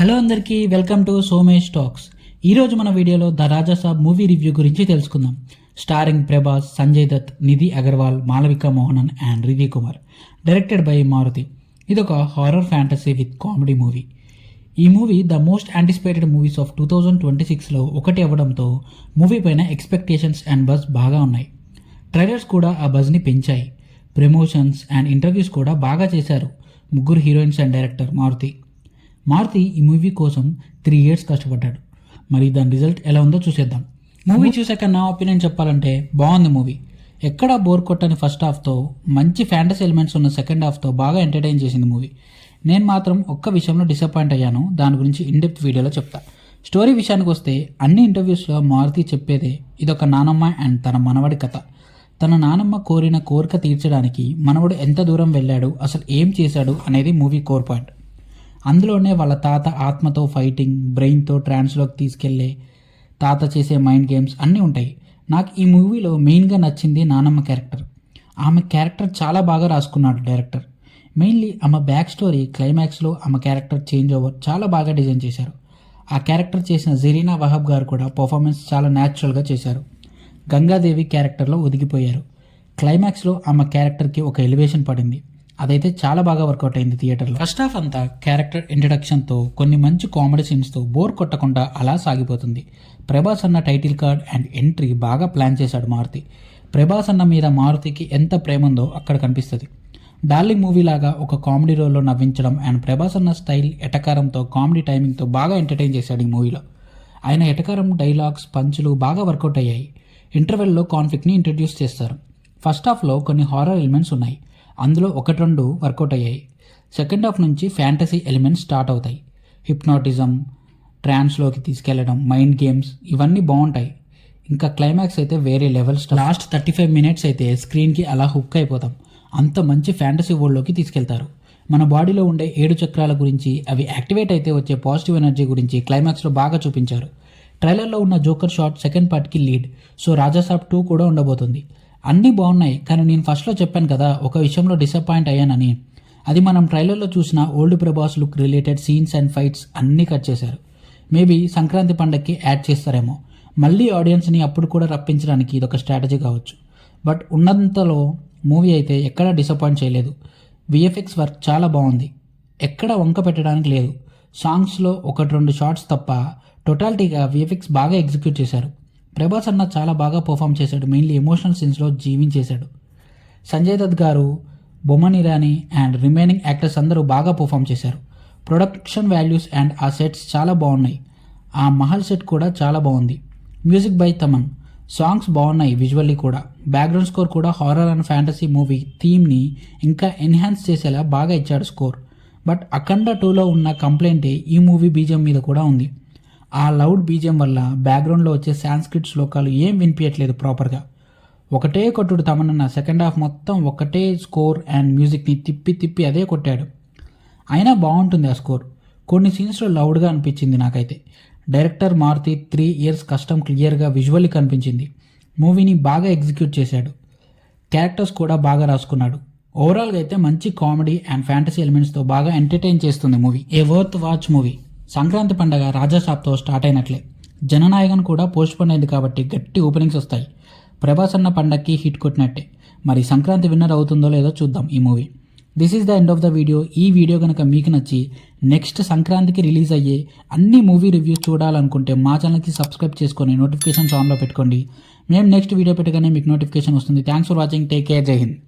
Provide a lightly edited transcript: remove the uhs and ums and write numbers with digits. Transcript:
Hello అందరికీ welcome to Somesh talks. ఈరోజు మన వీడియోలో the Raja Saab movie review గురించి తెలుసుకుందాం. Starring Prabhas, Sanjay Dutt, Nidhi Agarwal, Malavika Mohanan and Riddhi Kumar. Directed by Maruthi. ఇదొక horror fantasy with comedy movie. ఈ movie the most anticipated movies of 2026లో ఒకటి అవ్వడంతో మూవీ పైన ఎక్స్పెక్టేషన్స్ అండ్ బజ్ బాగా ఉన్నాయి. ట్రైలర్స్ కూడా ఆ బజ్ని పెంచాయి. ప్రమోషన్స్ అండ్ ఇంటర్వ్యూస్ కూడా బాగా చేశారు ముగ్గురు హీరోయిన్స్ అండ్ డైరెక్టర్ మారుతి ఈ మూవీ కోసం 3 years కష్టపడ్డాడు. మరి దాని రిజల్ట్ ఎలా ఉందో చూసేద్దాం. మూవీ చూసాక నా ఒపీనియన్ చెప్పాలంటే బాగుంది మూవీ. ఎక్కడా బోర్ కొట్టని ఫస్ట్ హాఫ్తో, మంచి ఫ్యాంటసీ ఎలిమెంట్స్ ఉన్న సెకండ్ హాఫ్తో బాగా ఎంటర్టైన్ చేసింది మూవీ. నేను మాత్రం ఒక్క విషయంలో డిసప్పాయింట్ అయ్యాను. దాని గురించి ఇన్డెప్త్ వీడియోలో చెప్తా. స్టోరీ విషయానికి వస్తే అన్ని ఇంటర్వ్యూస్లో మారుతి చెప్పేదే ఇదొక నానమ్మ అండ్ తన మనవడి కథ. తన నానమ్మ కోరిన కోరిక తీర్చడానికి మనవడు ఎంత దూరం వెళ్ళాడు, అసలు ఏం చేశాడు అనేది మూవీ కోర్ పాయింట్. అందులోనే వాళ్ళ తాత ఆత్మతో ఫైటింగ్, బ్రెయిన్తో ట్రాన్స్లోకి తీసుకెళ్లే తాత చేసే మైండ్ గేమ్స్ అన్నీ ఉంటాయి. నాకు ఈ మూవీలో మెయిన్గా నచ్చింది నానమ్మ క్యారెక్టర్. ఆమె క్యారెక్టర్ చాలా బాగా రాసుకున్నాడు డైరెక్టర్. మెయిన్లీ ఆమె బ్యాక్ స్టోరీ, క్లైమాక్స్లో ఆమె క్యారెక్టర్ చేంజ్ ఓవర్ చాలా బాగా డిజైన్ చేశారు. ఆ క్యారెక్టర్ చేసిన జరీనా వహాబ్ గారు కూడా పర్ఫార్మెన్స్ చాలా న్యాచురల్గా చేశారు. గంగాదేవి క్యారెక్టర్లో ఒదిగిపోయారు. క్లైమాక్స్లో ఆమె క్యారెక్టర్కి ఒక ఎలివేషన్ పడింది. అదైతే చాలా బాగా వర్కౌట్ అయింది థియేటర్లో. ఫస్ట్ హాఫ్ అంతా క్యారెక్టర్ ఇంట్రడక్షన్తో, కొన్ని మంచి కామెడీ సీన్స్తో బోర్ కొట్టకుండా అలా సాగిపోతుంది. ప్రభాస్ అన్న టైటిల్ కార్డ్ అండ్ ఎంట్రీ బాగా ప్లాన్ చేశాడు మారుతి. ప్రభాస్ అన్న మీద మారుతికి ఎంత ప్రేమ ఉందో అక్కడ కనిపిస్తుంది. డార్లింగ్ మూవీ లాగా ఒక కామెడీ రోల్లో నవ్వించడం అండ్ ప్రభాస్ అన్న స్టైల్, ఎటకారంతో, కామెడీ టైమింగ్తో బాగా ఎంటర్టైన్ చేశాడు ఈ మూవీలో. ఆయన ఎటకారం, డైలాగ్స్, పంచులు బాగా వర్కౌట్ అయ్యాయి. ఇంటర్వెల్లో కాన్ఫ్లిక్ట్ని ఇంట్రడ్యూస్ చేస్తారు. ఫస్ట్ హాఫ్లో కొన్ని హారర్ ఎలిమెంట్స్ ఉన్నాయి. అందులో 1-2 వర్కౌట్ అయ్యాయి. సెకండ్ హాఫ్ నుంచి ఫ్యాంటసీ ఎలిమెంట్స్ స్టార్ట్ అవుతాయి. హిప్నాటిజం, ట్రాన్స్లోకి తీసుకెళ్లడం, మైండ్ గేమ్స్ ఇవన్నీ బాగుంటాయి. ఇంకా క్లైమాక్స్ అయితే వేరే లెవెల్స్. లాస్ట్ 35 minutes అయితే స్క్రీన్కి అలా హుక్ అయిపోతాం. అంత మంచి ఫ్యాంటసీ వరల్డ్లోకి తీసుకెళ్తారు. మన బాడీలో ఉండే 7 చక్రాల గురించి, అవి యాక్టివేట్ అయితే వచ్చే పాజిటివ్ ఎనర్జీ గురించి క్లైమాక్స్లో బాగా చూపించారు. ట్రైలర్లో ఉన్న జోకర్ షాట్ సెకండ్ పార్ట్కి లీడ్. సో రాజా సాబ్ 2 కూడా ఉండబోతుంది. అన్నీ బాగున్నాయి, కానీ నేను ఫస్ట్లో చెప్పాను కదా ఒక విషయంలో డిసప్పాయింట్ అయ్యానని. అది మనం ట్రైలర్లో చూసిన old Prabhas look related scenes and fights అన్నీ కట్ చేశారు. మేబీ సంక్రాంతి పండగకి యాడ్ చేస్తారేమో. మళ్ళీ ఆడియన్స్ని అప్పుడు కూడా రప్పించడానికి ఇదొక స్ట్రాటజీ కావచ్చు. బట్ ఉన్నంతలో మూవీ అయితే ఎక్కడా డిసప్పాయింట్ చేయలేదు. విఎఫ్ఎక్స్ వర్క్ చాలా బాగుంది, ఎక్కడ వంక పెట్టడానికి లేదు. సాంగ్స్లో 1-2 షార్ట్స్ తప్ప టోటాలిటీగా విఎఫ్ఎక్స్ బాగా ఎగ్జిక్యూట్ చేశారు. ప్రభాస్ అన్న చాలా బాగా పర్ఫామ్ చేశాడు. మెయిన్లీ ఎమోషనల్ సీన్స్లో జీవించేశాడు. సంజయ్ దత్ గారు, Boman Irani and remaining actors అందరూ బాగా పర్ఫామ్ చేశారు. ప్రొడక్షన్ వాల్యూస్ అండ్ ఆ సెట్స్ చాలా బాగున్నాయి. ఆ మహల్ సెట్ కూడా చాలా బాగుంది. Music by Thaman. సాంగ్స్ బాగున్నాయి విజువల్లీ కూడా. బ్యాక్గ్రౌండ్ స్కోర్ కూడా హారర్ అండ్ ఫ్యాంటసీ మూవీ థీమ్ని ఇంకా ఎన్హాన్స్ చేసేలా బాగా ఇచ్చాడు స్కోర్. బట్ అఖండ 2లో ఉన్న కంప్లైంటే ఈ మూవీ బీజిఎం మీద కూడా ఉంది. ఆ లౌడ్ బీజిఎం వల్ల బ్యాక్గ్రౌండ్లో వచ్చే సాంస్క్రిట్ శ్లోకాలు ఏం వినిపించట్లేదు ప్రాపర్గా. ఒకటే కొట్టుడు తమన్నా. సెకండ్ హాఫ్ మొత్తం ఒకటే స్కోర్ అండ్ మ్యూజిక్ని తిప్పి అదే కొట్టాడు. అయినా బాగుంటుంది ఆ స్కోర్. కొన్ని సీన్స్లో లౌడ్గా అనిపించింది నాకైతే. డైరెక్టర్ మారుతి 3 years కష్టం క్లియర్గా విజువల్లీ కనిపించింది. మూవీని బాగా ఎగ్జిక్యూట్ చేశాడు. క్యారెక్టర్స్ కూడా బాగా రాసుకున్నాడు. ఓవరాల్గా అయితే మంచి కామెడీ అండ్ ఫ్యాంటసీ ఎలిమెంట్స్తో బాగా ఎంటర్టైన్ చేస్తుంది మూవీ. ఏ వర్త్ వాచ్ మూవీ. సంక్రాంతి పండగ రాజా సాబ్తో స్టార్ట్ అయినట్లే. జననాయకన్ కూడా పోస్ట్ పోన్ అయింది కాబట్టి గట్టి ఓపెనింగ్స్ వస్తాయి. ప్రభాస్ అన్న పండగకి హిట్ కొట్టినట్టే. మరి సంక్రాంతి విన్నర్ అవుతుందో లేదో చూద్దాం ఈ movie. This is the end of the video. ఈ వీడియో కనుక మీకు నచ్చి నెక్స్ట్ సంక్రాంతికి రిలీజ్ అయ్యే అన్ని మూవీ రివ్యూస్ చూడాలనుకుంటే మా ఛానల్కి సబ్స్క్రైబ్ చేసుకొని నోటిఫికేషన్స్ ఆన్లో పెట్టుకోండి. మేము నెక్స్ట్ వీడియో పెట్టగానే మీకు నోటిఫికేషన్ వస్తుంది. Thanks for watching. Take care. జై హింద్.